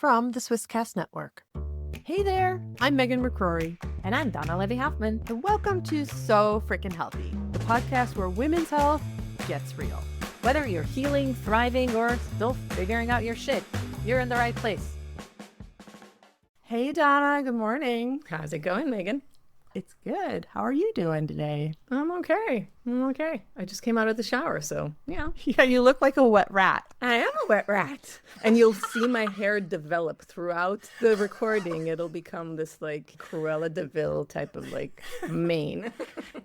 from the Swisscast Network. Hey there, I'm Megan McCrory. And I'm Danna Hoffman. And welcome to So Frickin' Healthy, the podcast where women's health gets real. Whether you're healing, thriving, or still figuring out your shit, you're in the right place. Hey Donna, good morning. How's it going, Megan? It's good. How are you doing today? I'm okay. I just came out of the shower, so yeah. Yeah, you look like a wet rat. I am a wet rat. And you'll see my hair develop throughout the recording. It'll become this like Cruella de Vil type of like mane.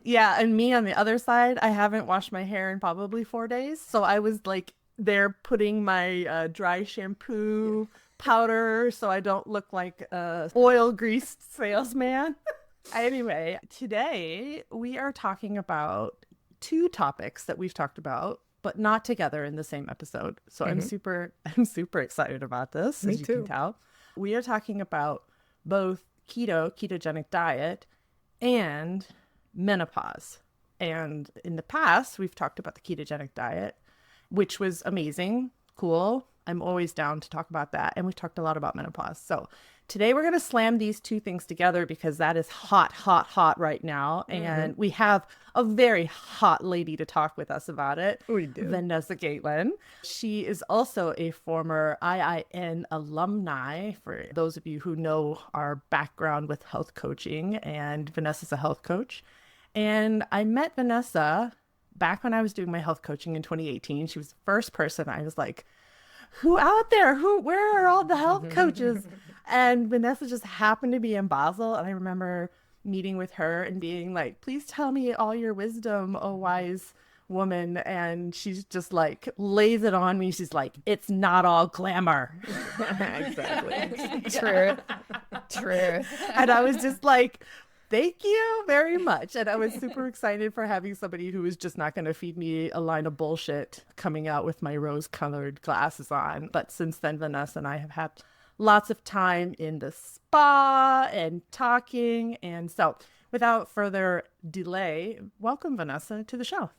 Yeah, and me on the other side, I haven't washed my hair in probably 4 days. So I was like there putting my dry shampoo powder so I don't look like a oil greased salesman. Anyway, today we are talking about two topics that we've talked about, but not together in the same episode. So I'm super excited about this. Me as you too. can tell. We are talking about both ketogenic diet and menopause. And in the past, we've talked about the ketogenic diet, which was amazing, cool. I'm always down to talk about that. And we've talked a lot about menopause. So today we're going to slam these two things together because that is hot right now. And we have a very hot lady to talk with us about it. We do. Vanessa Gatelein. She is also a former IIN alumni, for those of you who know our background with health coaching. And Vanessa's a health coach. And I met Vanessa back when I was doing my health coaching in 2018. She was the first person I was like, who out there? Where are all the health coaches? And Vanessa just happened to be in Basel. And I remember meeting with her and being like, please tell me all your wisdom, oh wise woman. And she's just like, lays it on me. She's like, it's not all glamour. Exactly. True. And I was just like, thank you very much. And I was super excited for having somebody who was just not going to feed me a line of bullshit coming out with my rose-colored glasses on. But since then, Vanessa and I have had lots of time in the spa and talking. And so without further delay, welcome, Vanessa, to the show.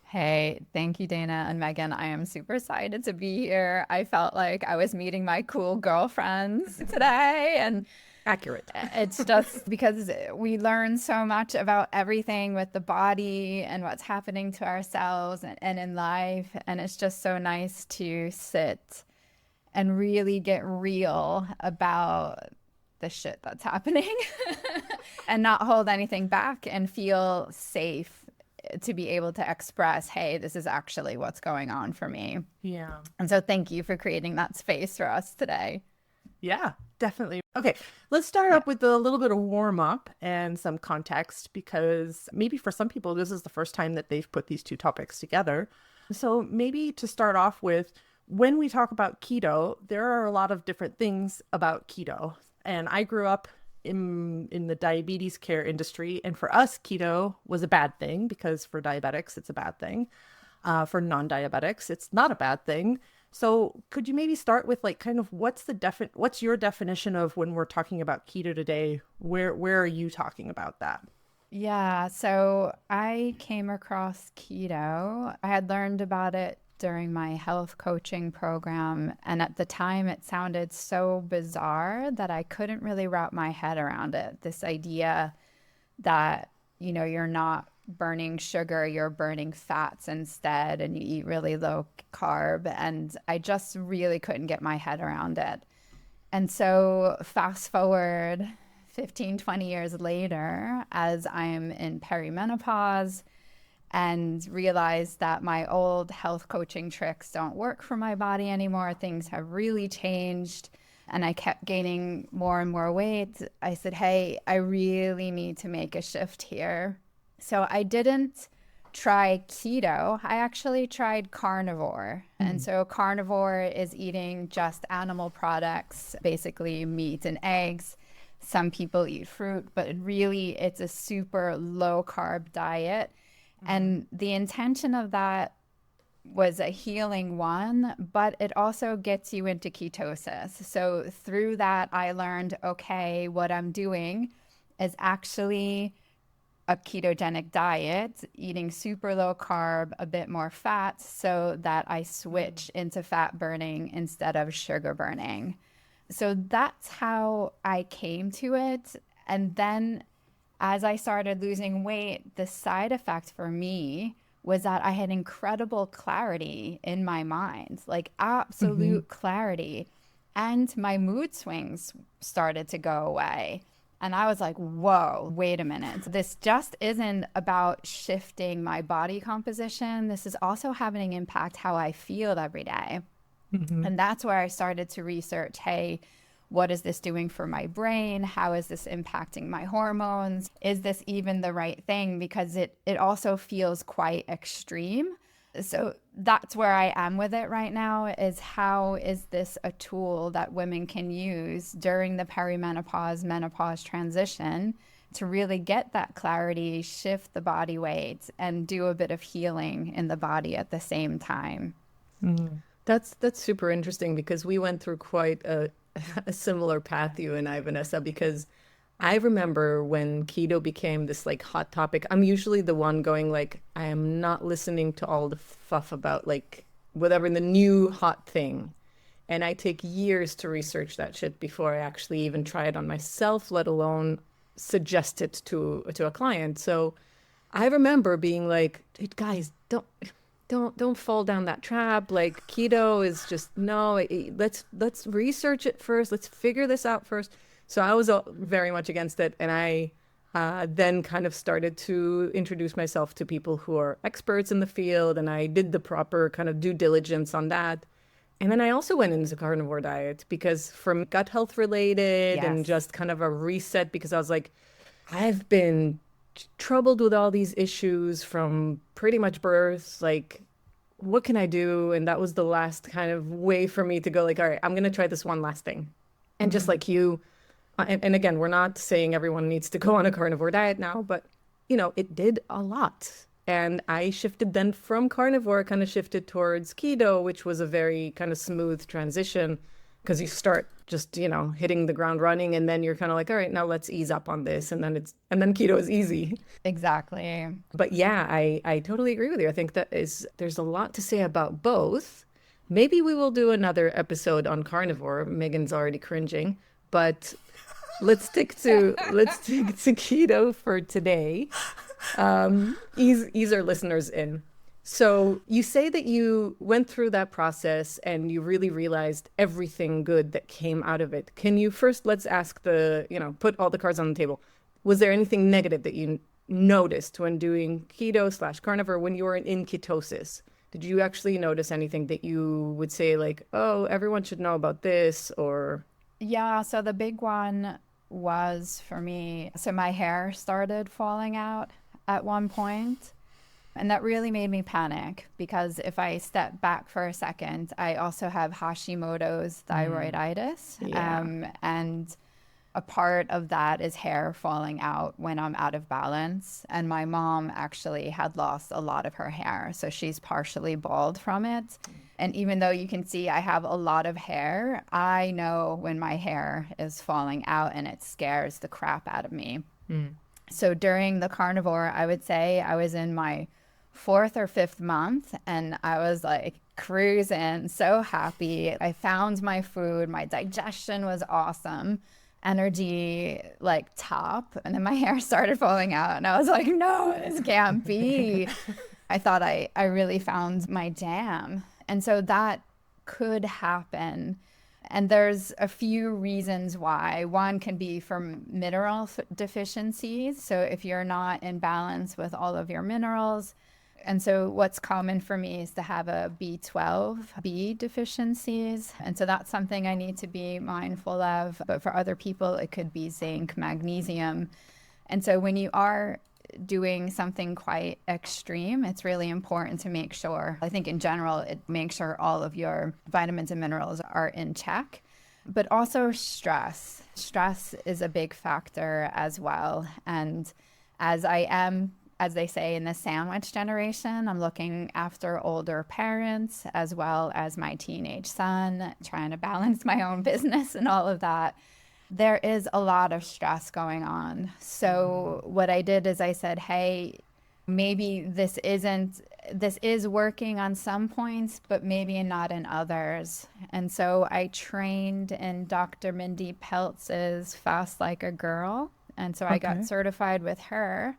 Hey, thank you, Dana and Megan. I am super excited to be here. I felt like I was meeting my cool girlfriends today, and Accurate. it's just because we learn so much about everything with the body and what's happening to ourselves and in life. And it's just so nice to sit and really get real about the shit that's happening and not hold anything back and feel safe to be able to express, hey, this is actually what's going on for me. Yeah. And so thank you for creating that space for us today. Yeah, definitely. Okay, let's start up with a little bit of warm up and some context, because maybe for some people, this is the first time that they've put these two topics together. So maybe to start off with, when we talk about keto, there are a lot of different things about keto. And I grew up in the diabetes care industry. And for us, keto was a bad thing because for diabetics, it's a bad thing. For non-diabetics, it's not a bad thing. So could you maybe start with like kind of what's your definition of when we're talking about keto today? Where are you talking about that? Yeah, so I came across keto. I had learned about it during my health coaching program. And at the time, it sounded so bizarre that I couldn't really wrap my head around it. This idea that, you know, you're not burning sugar, you're burning fats instead, and you eat really low carb. And I just really couldn't get my head around it. And so fast forward 15, 20 years later, as I'm in perimenopause and realize that my old health coaching tricks don't work for my body anymore, things have really changed, and I kept gaining more and more weight, I said, hey, I really need to make a shift here. So I didn't try keto. I actually tried carnivore. And so carnivore is eating just animal products, basically meat and eggs. Some people eat fruit, but really it's a super low carb diet. And the intention of that was a healing one, but it also gets you into ketosis. So through that, I learned, okay, what I'm doing is actually a ketogenic diet, eating super low carb, a bit more fat, so that I switch into fat burning instead of sugar burning. So that's how I came to it. And then as I started losing weight, the side effect for me was that I had incredible clarity in my mind, like absolute clarity. And my mood swings started to go away. And I was like, whoa, wait a minute. This just isn't about shifting my body composition. This is also having an impact how I feel every day. And that's where I started to research, hey, what is this doing for my brain? How is this impacting my hormones? Is this even the right thing? Because it also feels quite extreme. So that's where I am with it right now, is how is this a tool that women can use during the perimenopause, menopause transition to really get that clarity, shift the body weight, and do a bit of healing in the body at the same time. That's super interesting, because we went through quite a similar path, you and I, Vanessa, because I remember when keto became this like hot topic. I'm usually the one going like, I am not listening to all the fluff about like whatever the new hot thing. And I take years to research that shit before I actually even try it on myself, let alone suggest it to a client. So I remember being like, hey, guys, don't fall down that trap. Like keto is just, no, let's research it first. Let's figure this out first. So I was very much against it. And I then kind of started to introduce myself to people who are experts in the field. And I did the proper kind of due diligence on that. And then I also went into carnivore diet because from gut health related and just kind of a reset, because I was like, I've been troubled with all these issues from pretty much birth. Like, what can I do? And that was the last kind of way for me to go like, all right, I'm going to try this one last thing. And just like you, and again, we're not saying everyone needs to go on a carnivore diet now, but you know, it did a lot. And I shifted then from carnivore, kind of shifted towards keto, which was a very kind of smooth transition, because you start just, you know, hitting the ground running, and then you're kind of like, all right, now let's ease up on this. And then keto is easy. Exactly. But yeah, I totally agree with you. I think there's a lot to say about both. Maybe we will do another episode on carnivore. Megan's already cringing, but let's stick to keto for today. Ease our listeners in. So you say that you went through that process and you really realized everything good that came out of it. Can you first, let's ask put all the cards on the table. Was there anything negative that you noticed when doing keto/carnivore when you were in ketosis? Did you actually notice anything that you would say like, oh, everyone should know about this? Or Yeah, so the big one was for me, so my hair started falling out at one point. And that really made me panic, because if I step back for a second, I also have Hashimoto's thyroiditis. And a part of that is hair falling out when I'm out of balance. And my mom actually had lost a lot of her hair, so she's partially bald from it. And even though you can see I have a lot of hair, I know when my hair is falling out, and it scares the crap out of me. So during the carnivore, I would say I was in my 4th or 5th month, and I was like cruising, so happy. I found my food, my digestion was awesome, energy like top, and then my hair started falling out, and I was like, no, this can't be. I thought I really found my jam. And so that could happen. And there's a few reasons why. One can be from mineral deficiencies. So if you're not in balance with all of your minerals. And so what's common for me is to have a B12 deficiencies. And so that's something I need to be mindful of. But for other people, it could be zinc, magnesium. And so when you are doing something quite extreme, it's really important to make sure, I think in general, make sure all of your vitamins and minerals are in check. But also stress. Stress is a big factor as well. And as I am, as they say in the sandwich generation, I'm looking after older parents as well as my teenage son, trying to balance my own business and all of that. There is a lot of stress going on. So what I did is I said, hey, maybe this isn't this is working on some points, but maybe not in others. And so I trained in Dr. Mindy Pelz's Fast Like a Girl. And so I got certified with her.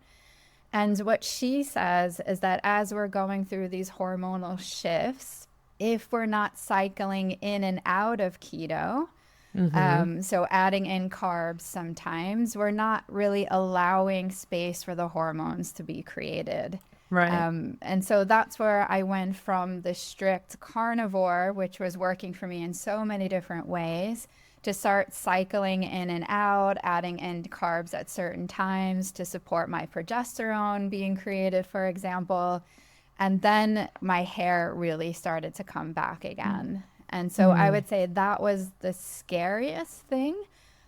And what she says is that as we're going through these hormonal shifts, if we're not cycling in and out of keto, so adding in carbs sometimes, we're not really allowing space for the hormones to be created. Right. And so that's where I went from the strict carnivore, which was working for me in so many different ways, to start cycling in and out, adding in carbs at certain times to support my progesterone being created, for example. And then my hair really started to come back again. And so I would say that was the scariest thing,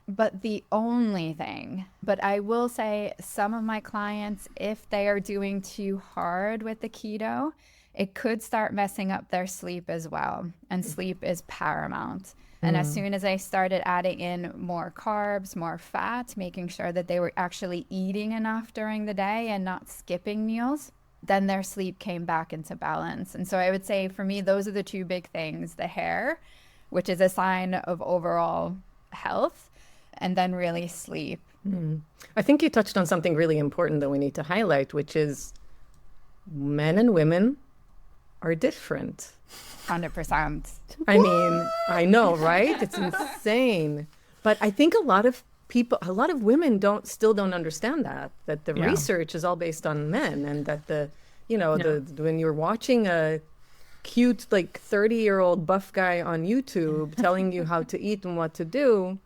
but the only thing. But I will say some of my clients, if they are doing too hard with the keto, it could start messing up their sleep as well. And sleep is paramount. And as soon as I started adding in more carbs, more fat, making sure that they were actually eating enough during the day and not skipping meals, then their sleep came back into balance. And so I would say for me, those are the two big things: the hair, which is a sign of overall health, and then really sleep. I think you touched on something really important that we need to highlight, which is men and women are different. 100%. I mean, I know, right? It's insane. But I think a lot of women still don't understand that the research is all based on men, and that when you're watching a cute, like 30-year-old buff guy on YouTube telling you how to eat and what to do.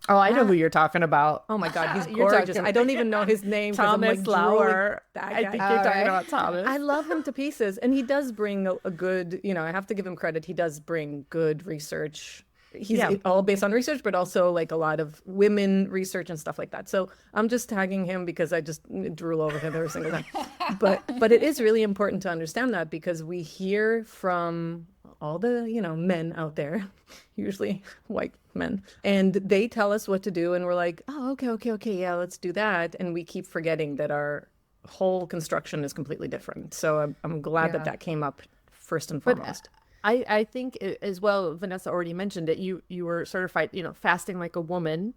Oh, I know who you're talking about. Oh my God, he's gorgeous. I don't even know his name. Thomas Lauer. I think you're talking about Thomas. I love him to pieces. And he does bring a good, I have to give him credit. He does bring good research. He's all based on research, but also like a lot of women research and stuff like that. So I'm just tagging him because I just drool over him every single time. But it is really important to understand that, because we hear from all the, men out there, usually white men, and they tell us what to do, and we're like, oh, okay, yeah, let's do that. And we keep forgetting that our whole construction is completely different. So I'm glad that came up first and foremost. I think as well, Vanessa already mentioned it, you were certified, fasting like a woman.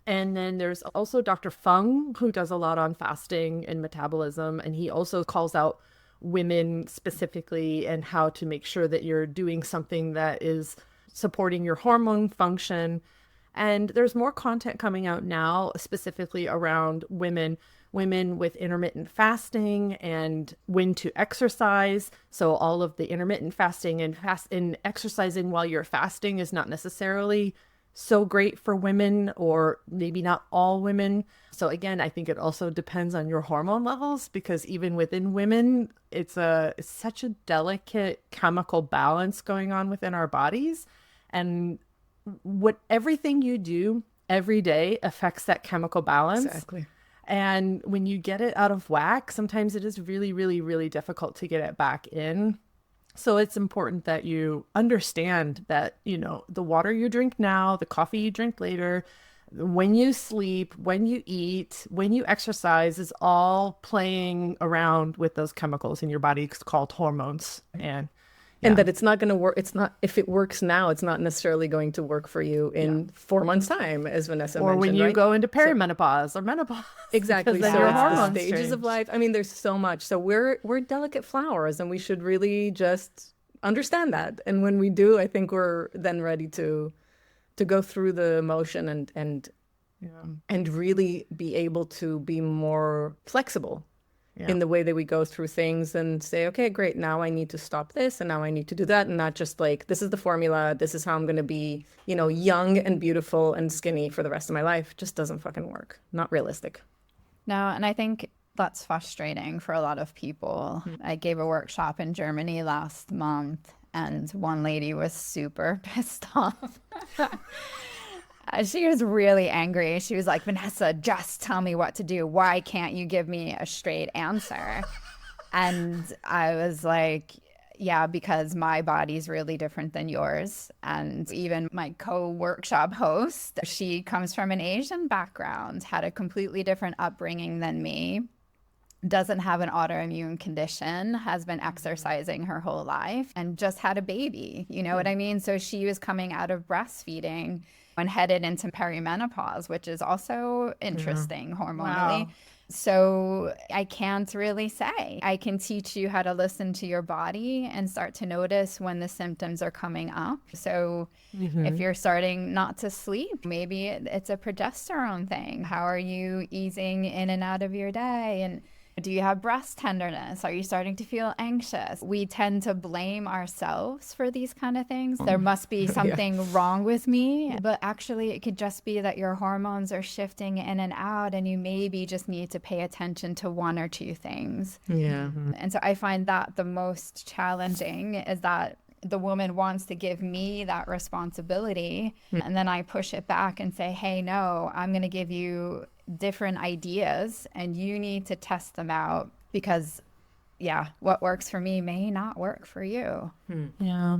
And then there's also Dr. Fung, who does a lot on fasting and metabolism. And he also calls out women specifically and how to make sure that you're doing something that is supporting your hormone function. And there's more content coming out now specifically around women with intermittent fasting and when to exercise. So all of the intermittent fasting and exercising while you're fasting is not necessarily so great for women, or maybe not all women. So again, I think it also depends on your hormone levels, because even within women, it's such a delicate chemical balance going on within our bodies. And everything you do every day affects that chemical balance. Exactly. And when you get it out of whack, sometimes it is really, really, really difficult to get it back in. So it's important that you understand that, the water you drink now, the coffee you drink later, when you sleep, when you eat, when you exercise is all playing around with those chemicals in your body called hormones. And that it's not going to work. It's not, if it works now, it's not necessarily going to work for you in 4 months' time, as Vanessa mentioned. Or when you go into perimenopause or menopause. Exactly. Then so your it's hormones the stages change. of life. I mean, there's so much. So we're delicate flowers, and we should really just understand that. And when we do, I think we're then ready to go through the motion and really be able to be more flexible. In the way that we go through things and say, okay, great, now I need to stop this and now I need to do that, and not just like, this is the formula, this is how I'm going to be, young and beautiful and skinny for the rest of my life. Just doesn't fucking work. Not realistic. No, and I think that's frustrating for a lot of people. I gave a workshop in Germany last month, and one lady was super pissed off. She was really angry. She was like, Vanessa, just tell me what to do. Why can't you give me a straight answer? And I was like, yeah, because my body's really different than yours. And even my co-workshop host, she comes from an Asian background, had a completely different upbringing than me. doesn't have an autoimmune condition, has been exercising her whole life, and just had a baby. You know what I mean? So she was coming out of breastfeeding and headed into perimenopause, which is also interesting hormonally. Wow. So I can't really say. I can teach you how to listen to your body and start to notice when the symptoms are coming up. So if you're starting not to sleep, maybe it's a progesterone thing. How are you easing in and out of your day? And do you have breast tenderness? Are you starting to feel anxious? We tend to blame ourselves for these kind of things. There must be something wrong with me, but actually it could just be that your hormones are shifting in and out, and you maybe just need to pay attention to one or two things. Yeah. And so I find that the most challenging is that the woman wants to give me that responsibility, and then I push it back and say, hey, no, I'm going to give you different ideas and you need to test them out, because what works for me may not work for you. Yeah.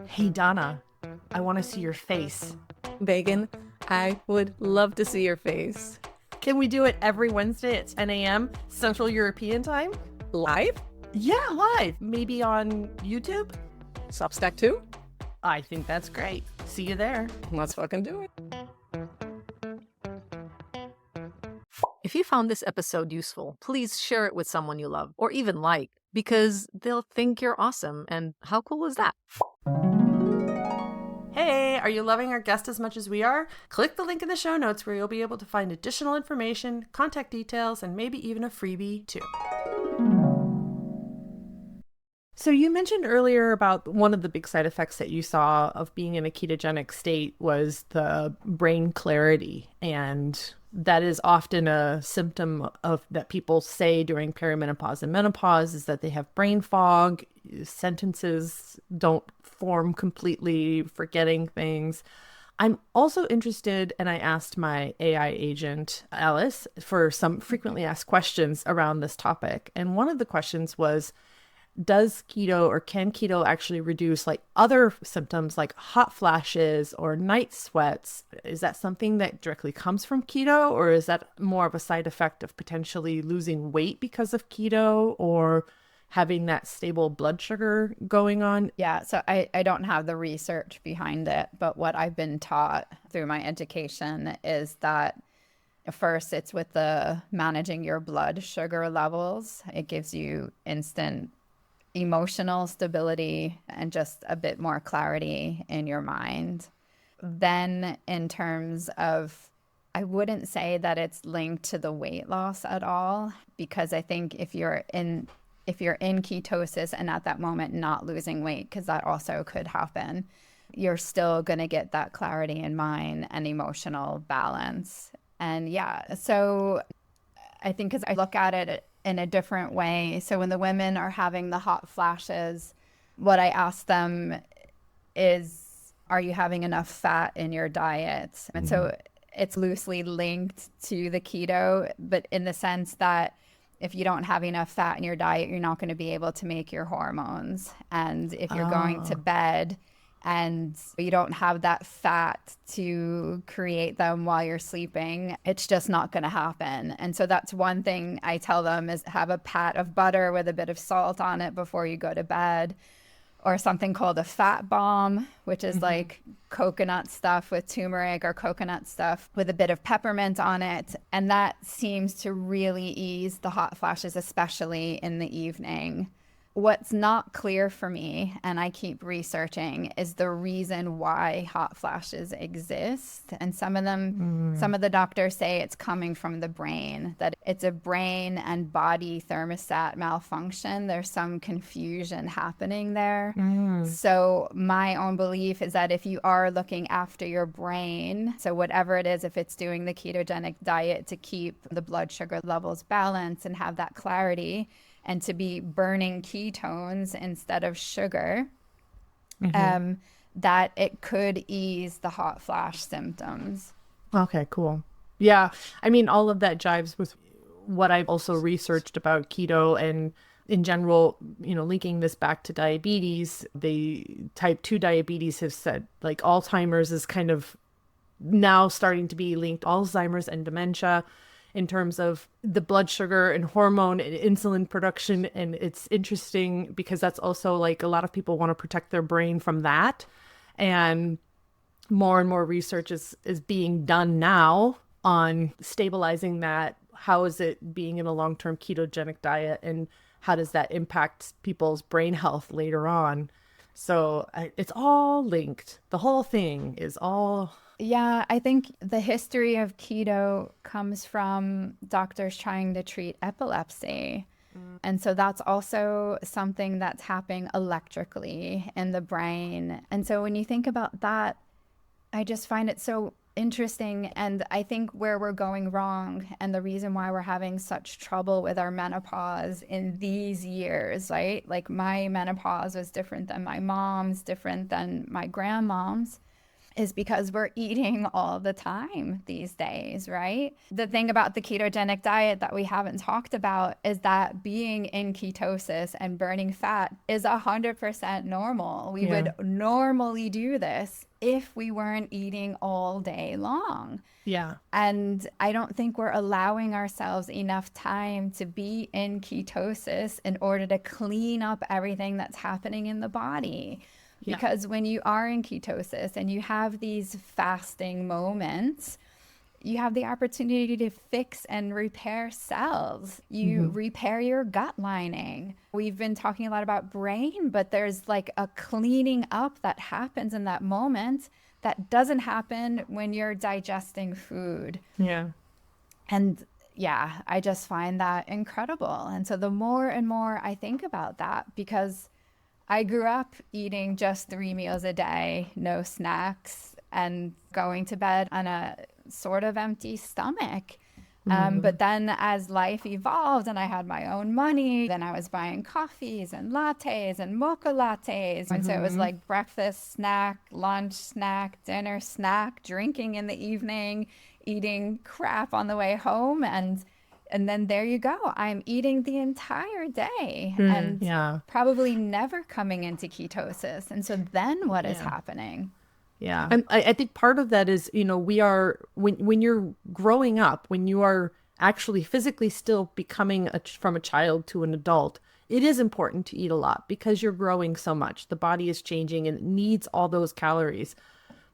Hey, Donna, I want to see your face. Megan, I would love to see your face. Can we do it every Wednesday at 10 a.m. Central European time? Live? Yeah, live. Maybe on YouTube? Substack too? I think that's great. See you there. Let's fucking do it. If you found this episode useful, please share it with someone you love or even like, because they'll think you're awesome. And how cool is that? Hey, are you loving our guest as much as we are? Click the link in the show notes where you'll be able to find additional information, contact details, and maybe even a freebie too. So you mentioned earlier about one of the big side effects that you saw of being in a ketogenic state was the brain clarity. And that is often a symptom of that people say during perimenopause and menopause, is that they have brain fog, sentences don't form completely, forgetting things. I'm also interested, and I asked my AI agent, Alice, for some frequently asked questions around this topic. And one of the questions was, does keto or can keto actually reduce like other symptoms like hot flashes or night sweats? Is that something that directly comes from keto, or is that more of a side effect of potentially losing weight because of keto or having that stable blood sugar going on? Yeah, so I don't have the research behind it, but what I've been taught through my education is that first, it's with the managing your blood sugar levels. It gives you instant emotional stability and just a bit more clarity in your mind. Then in terms of, I wouldn't say that it's linked to the weight loss at all, because I think if you're in ketosis and at that moment not losing weight, because that also could happen, you're still going to get that clarity in mind and emotional balance. And so I think because I look at it in a different way. So when the women are having the hot flashes, what I ask them is, are you having enough fat in your diet? And so it's loosely linked to the keto, but in the sense that if you don't have enough fat in your diet, you're not going to be able to make your hormones. And if you're going to bed and you don't have that fat to create them while you're sleeping, it's just not going to happen. And so that's one thing I tell them is have a pat of butter with a bit of salt on it before you go to bed, or something called a fat bomb, which is like coconut stuff with turmeric or coconut stuff with a bit of peppermint on it. And that seems to really ease the hot flashes, especially in the evening. What's not clear for me, and I keep researching, is the reason why hot flashes exist. And some of them, some of the doctors say it's coming from the brain, that it's a brain and body thermostat malfunction. There's some confusion happening there. So my own belief is that if you are looking after your brain, so whatever it is, if it's doing the ketogenic diet to keep the blood sugar levels balanced and have that clarity, and to be burning ketones instead of sugar, that it could ease the hot flash symptoms. Okay, cool. Yeah, I mean, all of that jives with what I've also researched about keto and in general, you know, linking this back to diabetes. The type 2 diabetes have said like Alzheimer's is kind of now starting to be linked to Alzheimer's and dementia. in terms of the blood sugar and hormone and insulin production. And it's interesting because that's also like a lot of people want to protect their brain from that. And more and more research is being done now on stabilizing that. How is it being in a long-term ketogenic diet, and how does that impact people's brain health later on? So it's all linked. The whole thing is all... Yeah, I think the history of keto comes from doctors trying to treat epilepsy. And so that's also something that's happening electrically in the brain. And so when you think about that, I just find it so interesting. And I think where we're going wrong and the reason why we're having such trouble with our menopause in these years, right? Like my menopause was different than my mom's, different than my grandmom's, is because we're eating all the time these days, right? The thing about the ketogenic diet that we haven't talked about is that being in ketosis and burning fat is 100% normal. We would normally do this if we weren't eating all day long. Yeah. And I don't think we're allowing ourselves enough time to be in ketosis in order to clean up everything that's happening in the body. Because when you are in ketosis and you have these fasting moments, you have the opportunity to fix and repair cells. You repair your gut lining. We've been talking a lot about brain, but there's like a cleaning up that happens in that moment that doesn't happen when you're digesting food. Yeah. And yeah, I just find that incredible. And so the more and more I think about that, because I grew up eating just 3 meals a day, no snacks, and going to bed on a sort of empty stomach. But then as life evolved and I had my own money, then I was buying coffees and lattes and mocha lattes. And so it was like breakfast snack, lunch snack, dinner snack, drinking in the evening, eating crap on the way home. And then there you go. I'm eating the entire day and probably never coming into ketosis. And so then what is happening? Yeah. And I think part of that is, we are, when you're growing up, when you are actually physically still becoming from a child to an adult, it is important to eat a lot because you're growing so much. The body is changing and it needs all those calories.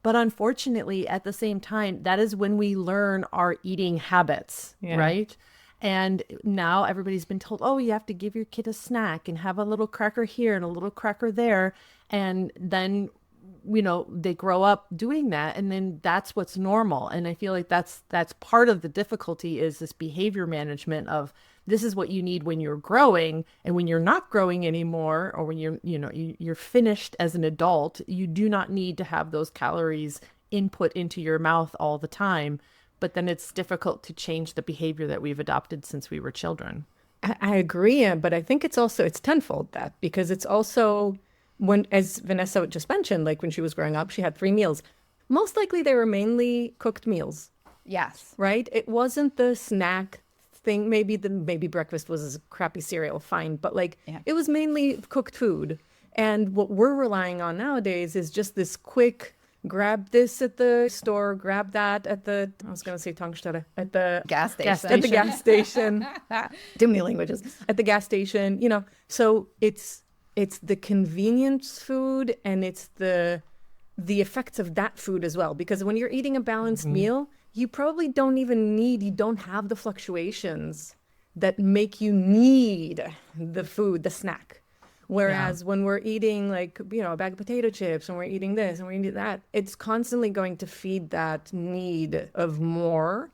But unfortunately, at the same time, that is when we learn our eating habits, right? And now everybody's been told, oh, you have to give your kid a snack and have a little cracker here and a little cracker there. And then, they grow up doing that. And then that's what's normal. And I feel like that's part of the difficulty is this behavior management of this is what you need when you're growing. And when you're not growing anymore, or when you're finished as an adult, you do not need to have those calories input into your mouth all the time. But then it's difficult to change the behavior that we've adopted since we were children. I agree, but I think it's tenfold that, because it's also when, as Vanessa just mentioned, like when she was growing up, she had 3 meals. Most likely they were mainly cooked meals. Yes. Right? It wasn't the snack thing. Maybe breakfast was crappy cereal, fine. But it was mainly cooked food. And what we're relying on nowadays is just this quick, grab this at the store, grab that at the, I was going to say Tankstelle, at the gas station. At the gas station. Too many languages. At the gas station, So it's the convenience food, and it's the effects of that food as well. Because when you're eating a balanced meal, you probably you don't have the fluctuations that make you need the food, the snack. Whereas when we're eating a bag of potato chips, and we're eating this and we're eating that, it's constantly going to feed that need of more.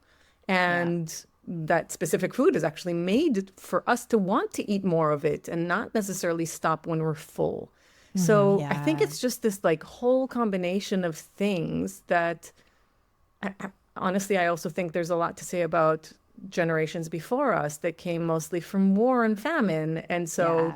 And that specific food is actually made for us to want to eat more of it and not necessarily stop when we're full. So I think it's just this whole combination of things that honestly, I also think there's a lot to say about generations before us that came mostly from war and famine. And so,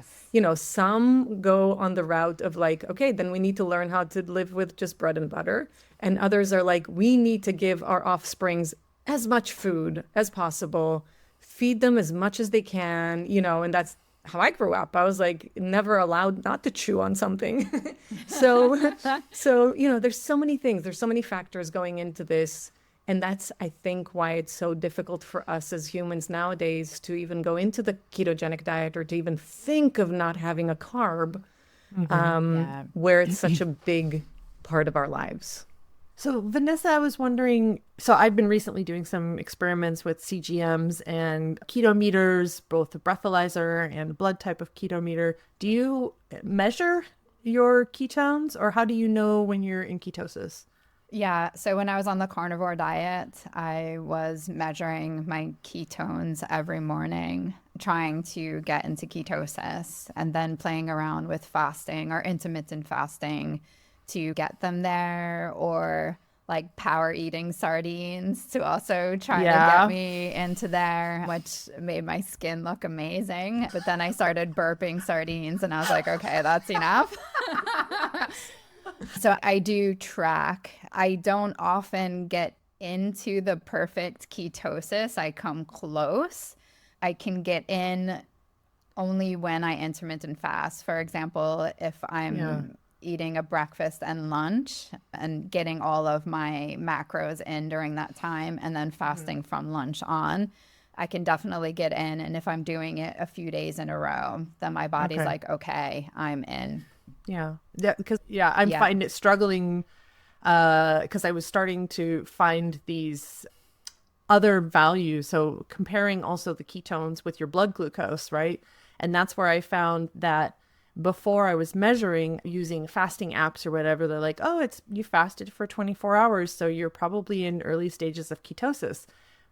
some go on the route of okay, then we need to learn how to live with just bread and butter. And others are we need to give our offsprings as much food as possible, feed them as much as they can, and that's how I grew up. I was never allowed not to chew on something. So, there's so many things, there's so many factors going into this. And that's, I think, why it's so difficult for us as humans nowadays to even go into the ketogenic diet or to even think of not having a carb, where it's such a big part of our lives. So Vanessa, I was wondering, so I've been recently doing some experiments with CGMs and keto meters, both the breathalyzer and blood type of keto meter. Do you measure your ketones, or how do you know when you're in ketosis? Yeah, so when I was on the carnivore diet, I was measuring my ketones every morning, trying to get into ketosis, and then playing around with fasting or intermittent fasting to get them there, or like power eating sardines to also try to get me into there, which made my skin look amazing. But then I started burping sardines and I was like, okay, that's enough. So I do track. I don't often get into the perfect ketosis. I come close. I can get in only when I intermittent fast. For example, if I'm eating a breakfast and lunch and getting all of my macros in during that time and then fasting from lunch on, I can definitely get in. And if I'm doing it a few days in a row, then my body's like, okay, I'm in. Yeah. Because I'm finding it struggling because I was starting to find these other values. So comparing also the ketones with your blood glucose, right? And that's where I found that before I was measuring using fasting apps or whatever, they're like, oh, you fasted for 24 hours, so you're probably in early stages of ketosis.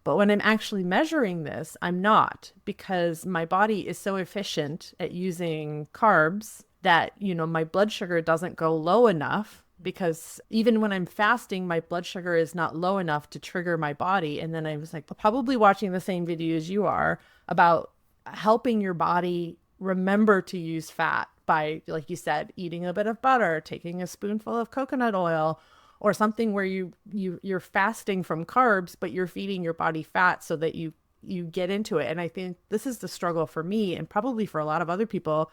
But when I'm actually measuring this, I'm not, because my body is so efficient at using carbs that, my blood sugar doesn't go low enough, because even when I'm fasting, my blood sugar is not low enough to trigger my body. And then I was like, probably watching the same video as you are about helping your body remember to use fat by, like you said, eating a bit of butter, taking a spoonful of coconut oil, or something where you're fasting from carbs, but you're feeding your body fat so that you get into it. And I think this is the struggle for me, and probably for a lot of other people.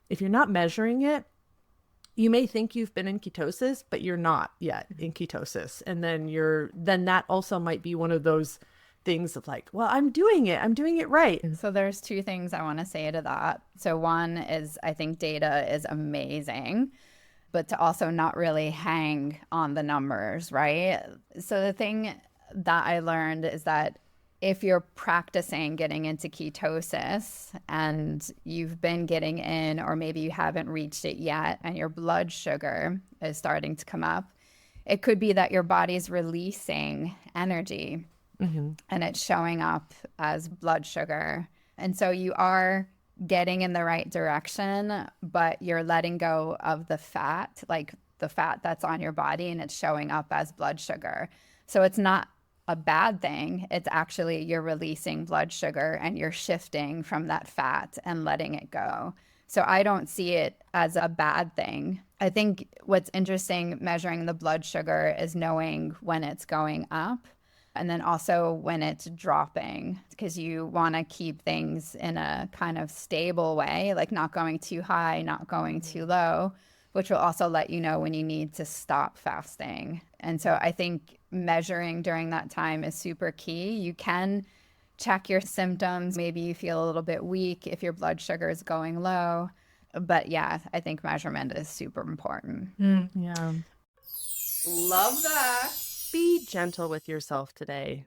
If you're not measuring it, you may think you've been in ketosis, but you're not yet in ketosis. And then that also might be one of those things of like, well, I'm doing it right. So there's two things I want to say to that. So one is, I think data is amazing, but to also not really hang on the numbers, right? So the thing that I learned is that if you're practicing getting into ketosis and you've been getting in, or maybe you haven't reached it yet and your blood sugar is starting to come up, it could be that your body's releasing energy and it's showing up as blood sugar. And so you are getting in the right direction, but you're letting go of the fat, like the fat that's on your body, and it's showing up as blood sugar. So it's not a bad thing. It's actually you're releasing blood sugar and you're shifting from that fat and letting it go. So I don't see it as a bad thing. I think what's interesting measuring the blood sugar is knowing when it's going up and then also when it's dropping, because you want to keep things in a kind of stable way, like not going too high, not going too low, which will also let you know when you need to stop fasting. And so I think measuring during that time is super key. You can check your symptoms. Maybe you feel a little bit weak if your blood sugar is going low. But yeah, I think measurement is super important. Yeah. Love that. Be gentle with yourself today.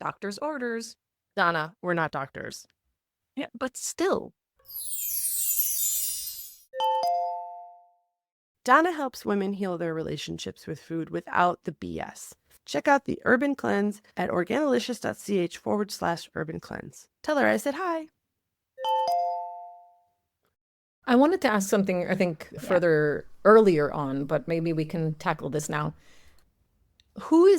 Doctor's orders. Donna, we're not doctors. Yeah, but still. Danna helps women heal their relationships with food without the BS. Check out the Urban Cleanse at organilicious.ch/Urban Cleanse. Tell her I said hi. I wanted to ask something, I think, further earlier on, but maybe we can tackle this now. Who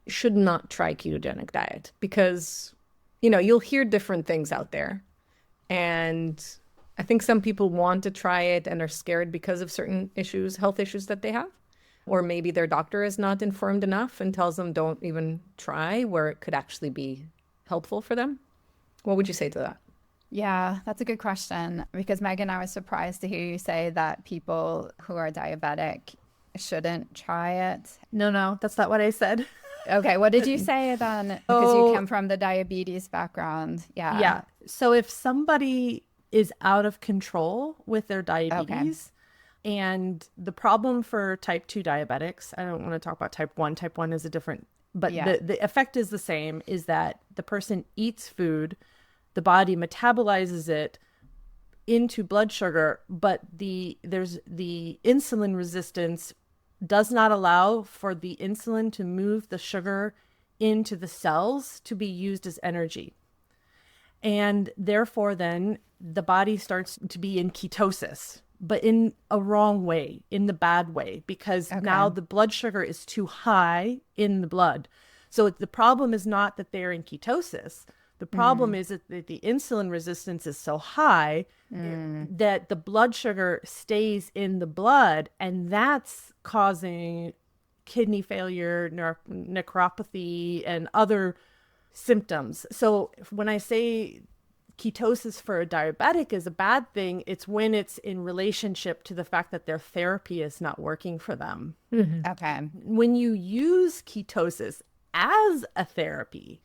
should not try ketogenic diet? Because, you'll hear different things out there. And I think some people want to try it and are scared because of certain health issues that they have. Or maybe their doctor is not informed enough and tells them don't even try, where it could actually be helpful for them. What would you say to that? Yeah, that's a good question, because Megan, I was surprised to hear you say that people who are diabetic shouldn't try it? No, that's not what I said. Okay, what did you say then? Because you come from the diabetes background. Yeah. So if somebody is out of control with their diabetes, and the problem for type 2 diabetics, I don't want to talk about type 1. Type 1 is a different, but the effect is the same, is that the person eats food, the body metabolizes it into blood sugar, but there's the insulin resistance does not allow for the insulin to move the sugar into the cells to be used as energy. And therefore, then the body starts to be in ketosis, but in a wrong way, in the bad way, because now the blood sugar is too high in the blood. So the problem is not that they're in ketosis. The problem is that the insulin resistance is so high that the blood sugar stays in the blood, and that's causing kidney failure, nephropathy, and other symptoms. So when I say ketosis for a diabetic is a bad thing, it's when it's in relationship to the fact that their therapy is not working for them. Okay. When you use ketosis as a therapy,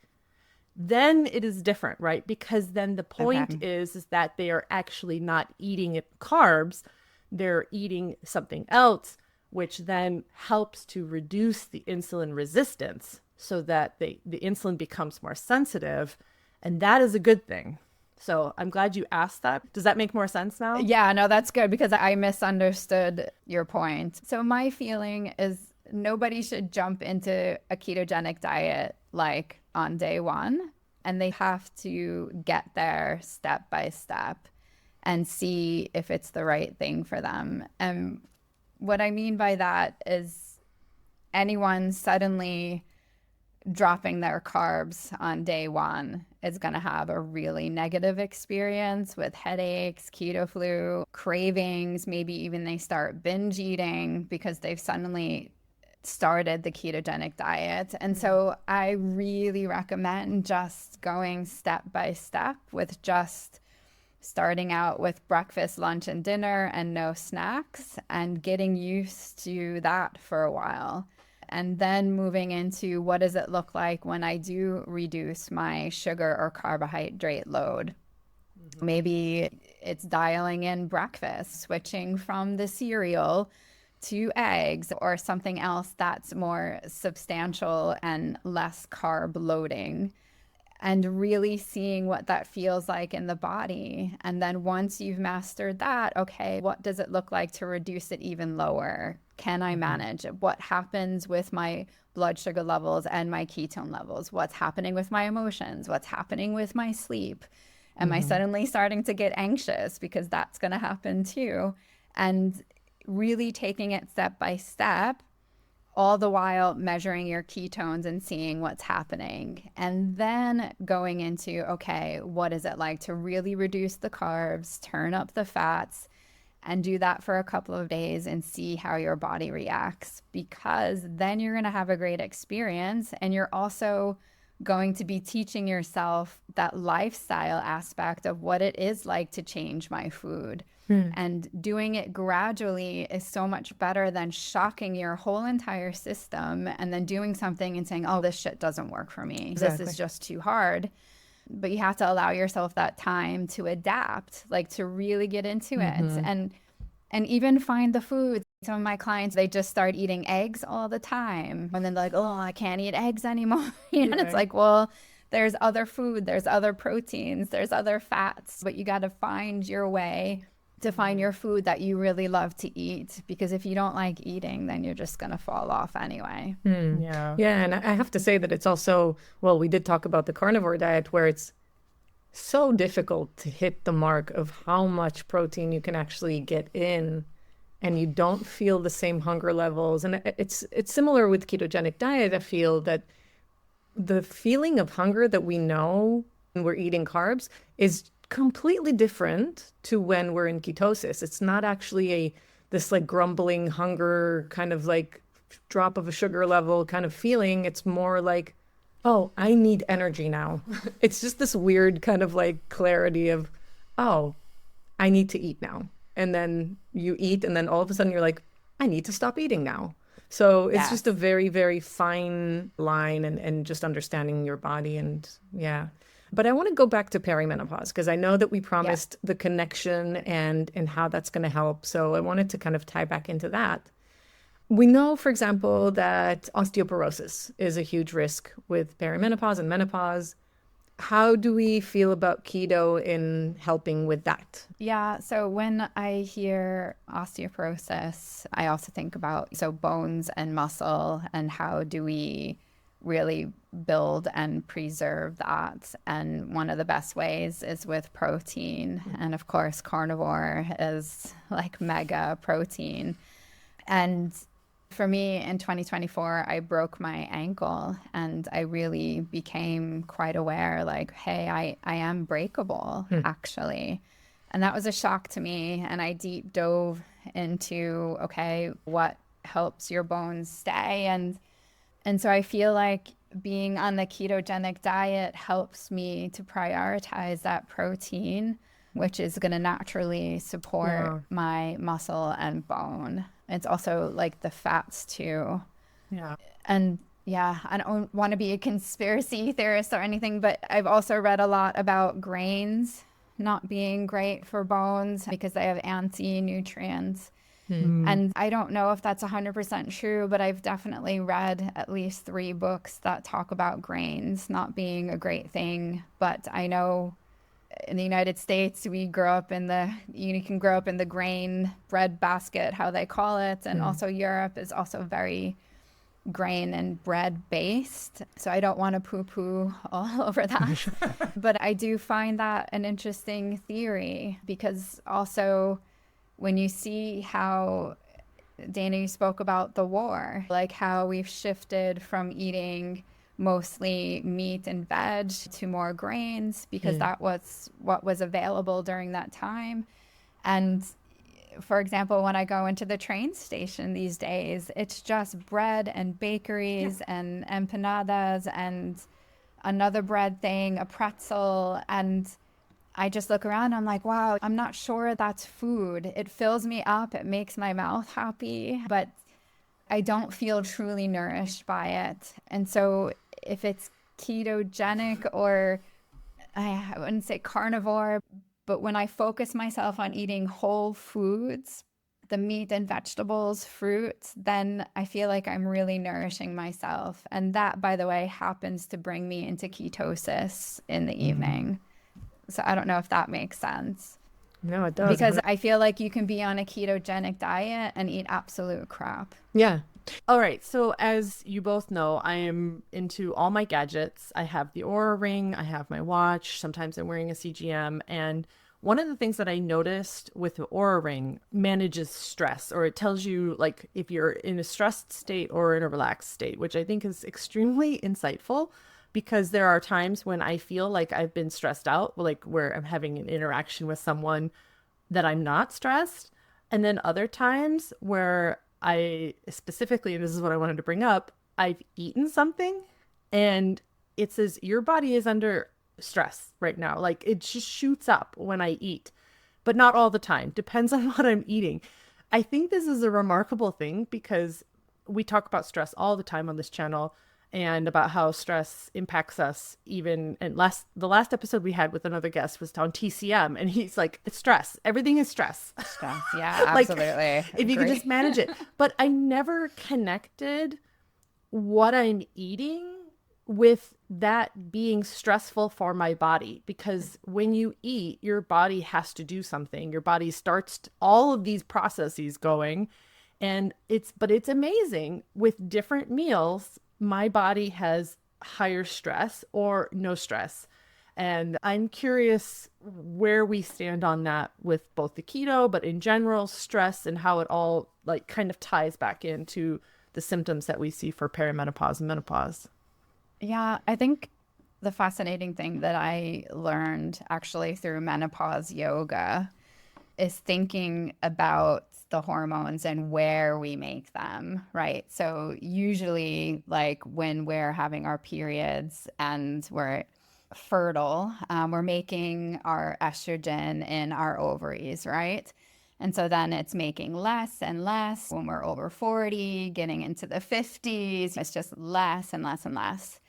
then it is different, right? Because then the point is that they are actually not eating carbs, they're eating something else, which then helps to reduce the insulin resistance so that the insulin becomes more sensitive. And that is a good thing. So I'm glad you asked that. Does that make more sense now? Yeah, no, that's good because I misunderstood your point. So my feeling is nobody should jump into a ketogenic diet like on day one, and they have to get there step by step and see if it's the right thing for them. And what I mean by that is anyone suddenly dropping their carbs on day one is going to have a really negative experience with headaches, keto flu, cravings, maybe even they start binge eating because they've suddenly started the ketogenic diet. And so I really recommend just going step by step with just starting out with breakfast, lunch, and dinner and no snacks and getting used to that for a while. And then moving into what does it look like when I do reduce my sugar or carbohydrate load? Maybe it's dialing in breakfast, switching from the cereal to eggs or something else that's more substantial and less carb loading, and really seeing what that feels like in the body. And then once you've mastered that, okay, what does it look like to reduce it even lower? Can I manage it? What happens with my blood sugar levels and my ketone levels? What's happening with my emotions? What's happening with my sleep? Am I suddenly starting to get anxious? Because that's going to happen too. And really taking it step by step, all the while measuring your ketones and seeing what's happening. And then going into, okay, what is it like to really reduce the carbs, turn up the fats, and do that for a couple of days and see how your body reacts, because then you're going to have a great experience. And you're also going to be teaching yourself that lifestyle aspect of what it is like to change my food. And doing it gradually is so much better than shocking your whole entire system and then doing something and saying, oh, this shit doesn't work for me. Exactly. This is just too hard. But you have to allow yourself that time to adapt, like to really get into it and even find the food. Some of my clients, they just start eating eggs all the time. And then they're like, oh, I can't eat eggs anymore. And it's like, well, there's other food, there's other proteins, there's other fats, but you got to find your way to find your food that you really love to eat, because if you don't like eating, then you're just going to fall off anyway. Yeah, and I have to say that it's also, well, we did talk about the carnivore diet where it's so difficult to hit the mark of how much protein you can actually get in, and you don't feel the same hunger levels. And it's similar with ketogenic diet. I feel that the feeling of hunger that we know when we're eating carbs is completely different to when we're in ketosis. It's not actually this like grumbling hunger kind of like drop of a sugar level kind of feeling. It's more like, oh, I need energy now. It's just this weird kind of like clarity of, oh, I need to eat now. And then you eat, and then all of a sudden you're like, I need to stop eating now. So it's Yes. just a very, very fine line and just understanding your body. And yeah. But I want to go back to perimenopause because I know that we promised the connection and how that's going to help. So I wanted to kind of tie back into that. We know, for example, that osteoporosis is a huge risk with perimenopause and menopause. How do we feel about keto in helping with that? Yeah, so when I hear osteoporosis, I also think about bones and muscle and how do we really build and preserve that. And one of the best ways is with protein. And of course, carnivore is like mega protein. And for me in 2024, I broke my ankle and I really became quite aware like, hey, I am breakable actually. And that was a shock to me. And I deep dove into, okay, what helps your bones stay? And so I feel like being on the ketogenic diet helps me to prioritize that protein, which is going to naturally support my muscle and bone. It's also like the fats too. Yeah. And yeah, I don't want to be a conspiracy theorist or anything, but I've also read a lot about grains not being great for bones because they have anti-nutrients. And I don't know if that's 100% true, but I've definitely read at least 3 books that talk about grains not being a great thing. But I know in the United States, you can grow up in the grain bread basket, how they call it. And also Europe is also very grain and bread based. So I don't want to poo-poo all over that. But I do find that an interesting theory because also when you see how, Dana, you spoke about the war, like how we've shifted from eating mostly meat and veg to more grains because that was what was available during that time. And for example, when I go into the train station these days, it's just bread and bakeries and empanadas and another bread thing, a pretzel. And I just look around, I'm like, wow, I'm not sure that's food. It fills me up, it makes my mouth happy, but I don't feel truly nourished by it. And so if it's ketogenic or I wouldn't say carnivore, but when I focus myself on eating whole foods, the meat and vegetables, fruits, then I feel like I'm really nourishing myself. And that, by the way, happens to bring me into ketosis in the evening. So I don't know if that makes sense. No, it does. Because I feel like you can be on a ketogenic diet and eat absolute crap. Yeah. All right. So as you both know, I am into all my gadgets. I have the Oura Ring. I have my watch. Sometimes I'm wearing a CGM. And one of the things that I noticed with the Oura Ring manages stress, or it tells you like if you're in a stressed state or in a relaxed state, which I think is extremely insightful. Because there are times when I feel like I've been stressed out, like where I'm having an interaction with someone that I'm not stressed. And then other times where I specifically, and this is what I wanted to bring up, I've eaten something and it says your body is under stress right now. Like it just shoots up when I eat, but not all the time. Depends on what I'm eating. I think this is a remarkable thing because we talk about stress all the time on this channel. And about how stress impacts us even. And the last episode we had with another guest was on TCM. And he's like, it's stress. Everything is stress. Stress. Yeah, absolutely. Like, if you can just manage it. But I never connected what I'm eating with that being stressful for my body. Because when you eat, your body has to do something. Your body starts all of these processes going. And it's amazing with different meals. My body has higher stress or no stress. And I'm curious where we stand on that with both the keto, but in general, stress and how it all like kind of ties back into the symptoms that we see for perimenopause and menopause. Yeah, I think the fascinating thing that I learned actually through menopause yoga is thinking about the hormones and where we make them, right? So usually like when we're having our periods and we're fertile, we're making our estrogen in our ovaries, right? And so then it's making less and less when we're over 40, getting into the 50s. It's just less and less and less.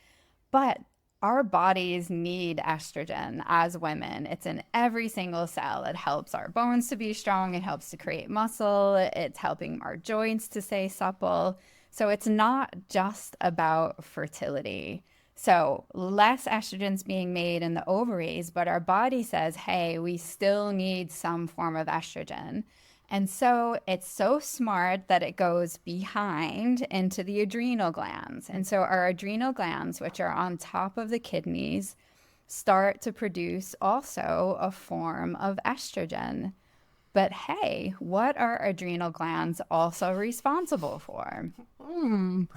But our bodies need estrogen as women. It's in every single cell. It helps our bones to be strong. It helps to create muscle. It's helping our joints to stay supple. So it's not just about fertility. So less estrogen's being made in the ovaries, but our body says, hey, we still need some form of estrogen. And so it's so smart that it goes behind into the adrenal glands. And so our adrenal glands, which are on top of the kidneys, start to produce also a form of estrogen. But hey, what are adrenal glands also responsible for?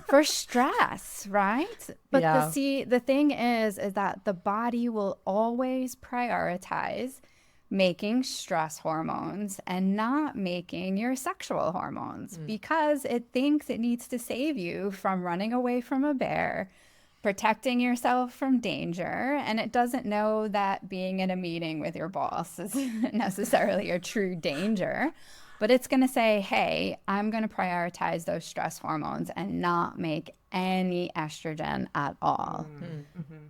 For stress, right? But the thing is that the body will always prioritize making stress hormones and not making your sexual hormones because it thinks it needs to save you from running away from a bear, protecting yourself from danger, and it doesn't know that being in a meeting with your boss isn't necessarily a true danger. But it's going to say, hey, I'm going to prioritize those stress hormones and not make any estrogen at all.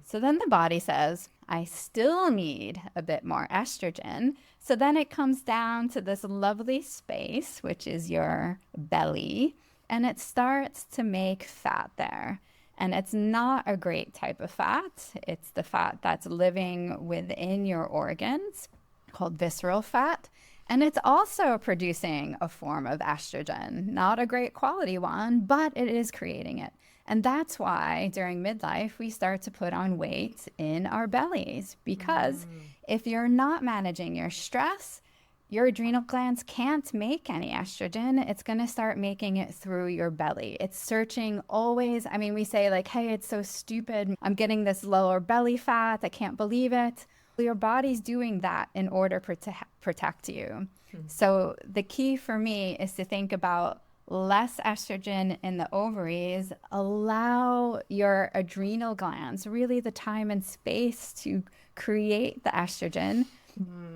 So then the body says, I still need a bit more estrogen. So then it comes down to this lovely space, which is your belly, and it starts to make fat there. And it's not a great type of fat. It's the fat that's living within your organs, called visceral fat. And it's also producing a form of estrogen, not a great quality one, but it is creating it. And that's why during midlife, we start to put on weight in our bellies, because if you're not managing your stress, your adrenal glands can't make any estrogen. It's going to start making it through your belly. It's searching always. I mean, we say like, hey, it's so stupid. I'm getting this lower belly fat. I can't believe it. Your body's doing that in order to protect you. So the key for me is to think about less estrogen in the ovaries. Allow your adrenal glands really the time and space to create the estrogen.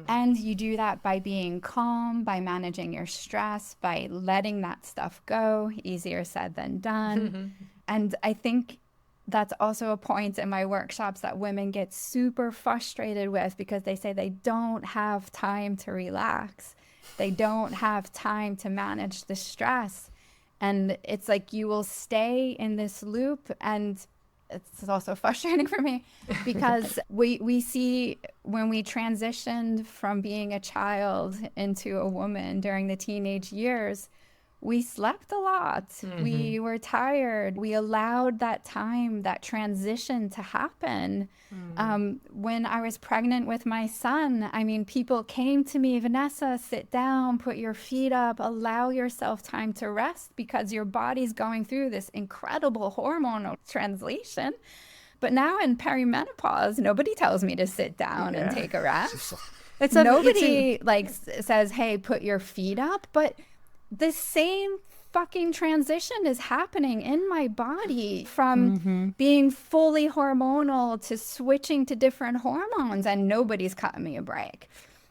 And you do that by being calm, by managing your stress, by letting that stuff go. Easier said than done. And I think that's also a point in my workshops that women get super frustrated with, because they say they don't have time to relax. They don't have time to manage the stress. And it's like you will stay in this loop, and it's also frustrating for me because we see when we transitioned from being a child into a woman during the teenage years, we slept a lot. We were tired. We allowed that time, that transition to happen. When I was pregnant with my son, I mean, people came to me, Vanessa, sit down, put your feet up, allow yourself time to rest, because your body's going through this incredible hormonal translation. But now in perimenopause, nobody tells me to sit down and take a rest. Nobody says, hey, put your feet up. But the same fucking transition is happening in my body from being fully hormonal to switching to different hormones, and nobody's cutting me a break.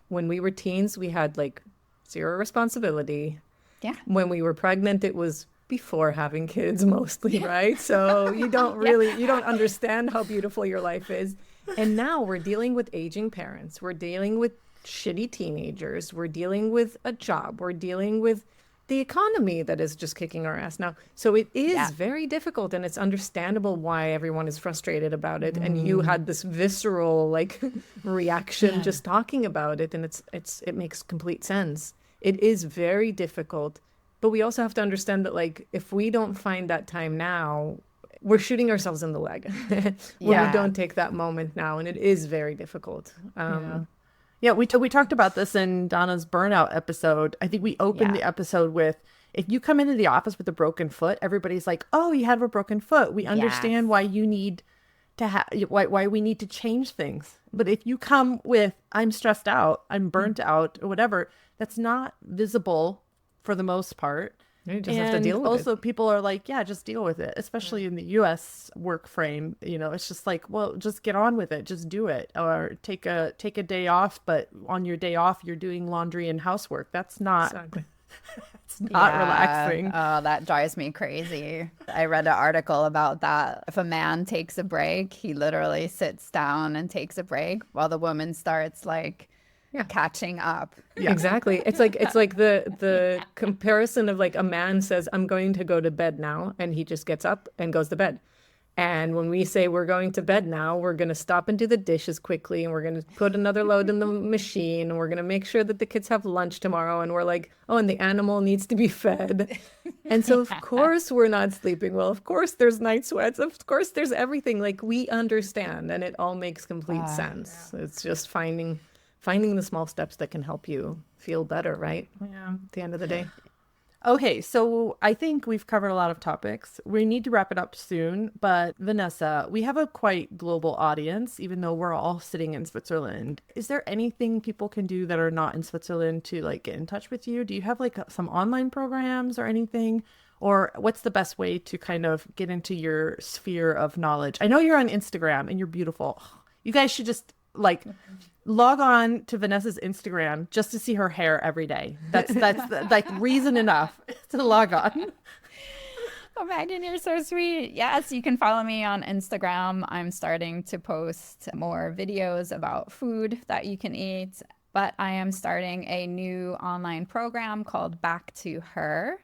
When we were teens, we had like zero responsibility. Yeah. When we were pregnant, it was before having kids mostly, right? So you don't really, you don't understand how beautiful your life is. And now we're dealing with aging parents. We're dealing with shitty teenagers. We're dealing with a job. We're dealing with the economy that is just kicking our ass now. So it is very difficult, and it's understandable why everyone is frustrated about it. And you had this visceral like reaction just talking about it, and it makes complete sense. It is very difficult, but we also have to understand that like if we don't find that time now, we're shooting ourselves in the leg when we don't take that moment now, and it is very difficult. Yeah, we talked about this in Donna's burnout episode. I think we opened the episode with, if you come into the office with a broken foot, everybody's like, oh, you have a broken foot. We understand why you need to why we need to change things. But if you come with, I'm stressed out, I'm burnt out, or whatever, that's not visible for the most part. You just have to And deal with also it. people are like, yeah, just deal with it, especially in the US work frame. It's just like, well, just get on with it. Just do it. Or take a day off, but on your day off you're doing laundry and housework. That's not Exactly. it's not Yeah. relaxing. Oh, that drives me crazy. I read an article about that. If a man takes a break, he literally sits down and takes a break while the woman starts like Yeah. catching up. Yeah. Exactly. It's like the comparison of like a man says, I'm going to go to bed now, and he just gets up and goes to bed. And when we say we're going to bed now, we're going to stop and do the dishes quickly, and we're going to put another load in the machine, and we're going to make sure that the kids have lunch tomorrow. And we're like, oh, and the animal needs to be fed. And so, of course, we're not sleeping well. Of course, there's night sweats. Of course, there's everything. Like, we understand, and it all makes complete sense. It's just finding the small steps that can help you feel better, right? Yeah. At the end of the day. Okay, so I think we've covered a lot of topics. We need to wrap it up soon, but Vanessa, we have a quite global audience, even though we're all sitting in Switzerland. Is there anything people can do that are not in Switzerland to like get in touch with you? Do you have like some online programs or anything? Or what's the best way to kind of get into your sphere of knowledge? I know you're on Instagram and you're beautiful. You guys should just like log on to Vanessa's Instagram just to see her hair every day. That's like reason enough to log on. Oh, Megan, you're so sweet. Yes, you can follow me on Instagram. I'm starting to post more videos about food that you can eat, but I am starting a new online program called Back to Her.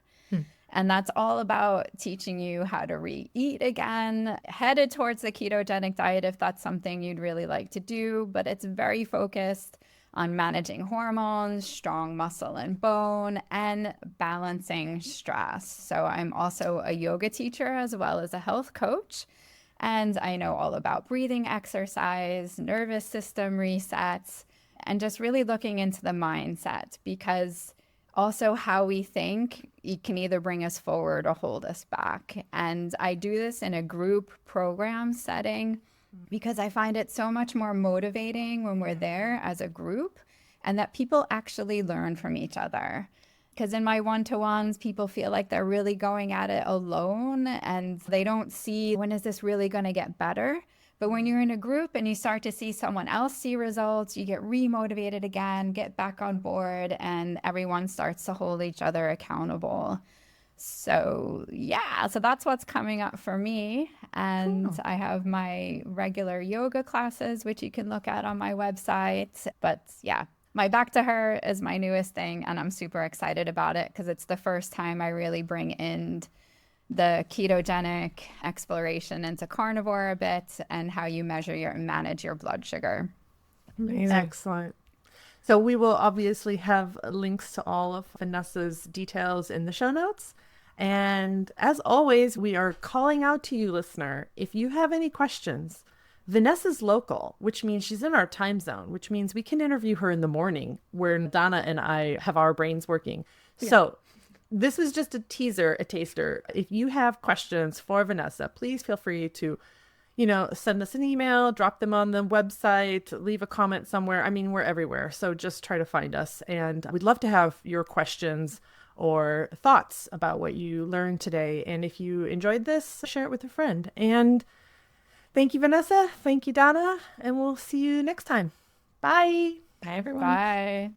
And that's all about teaching you how to re-eat again, headed towards the ketogenic diet if that's something you'd really like to do. But it's very focused on managing hormones, strong muscle and bone, and balancing stress. So I'm also a yoga teacher as well as a health coach. And I know all about breathing exercise, nervous system resets, and just really looking into the mindset, because also how we think it can either bring us forward or hold us back. And I do this in a group program setting because I find it so much more motivating when we're there as a group and that people actually learn from each other. Because in my one-to-ones, people feel like they're really going at it alone and they don't see when is this really going to get better. But when you're in a group and you start to see someone else see results, you get re-motivated again, get back on board, and everyone starts to hold each other accountable. So yeah, so that's what's coming up for me. And I have my regular yoga classes, which you can look at on my website. But yeah, my Back to Her is my newest thing, and I'm super excited about it because it's the first time I really bring in the ketogenic exploration into carnivore a bit and how you measure and manage your blood sugar. Amazing. Excellent. So we will obviously have links to all of Vanessa's details in the show notes. And as always, we are calling out to you, listener. If you have any questions, Vanessa's local, which means she's in our time zone, which means we can interview her in the morning where Danna and I have our brains working. Yeah. So this is just a teaser, a taster. If you have questions for Vanessa, please feel free to, send us an email, drop them on the website, leave a comment somewhere. I mean, we're everywhere. So just try to find us. And we'd love to have your questions or thoughts about what you learned today. And if you enjoyed this, share it with a friend. And thank you, Vanessa. Thank you, Danna. And we'll see you next time. Bye. Bye, everyone. Bye.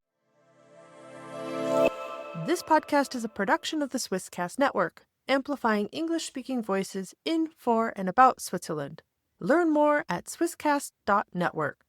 This podcast is a production of the Swisscast Network, amplifying English-speaking voices in, for, and about Switzerland. Learn more at swisscast.network.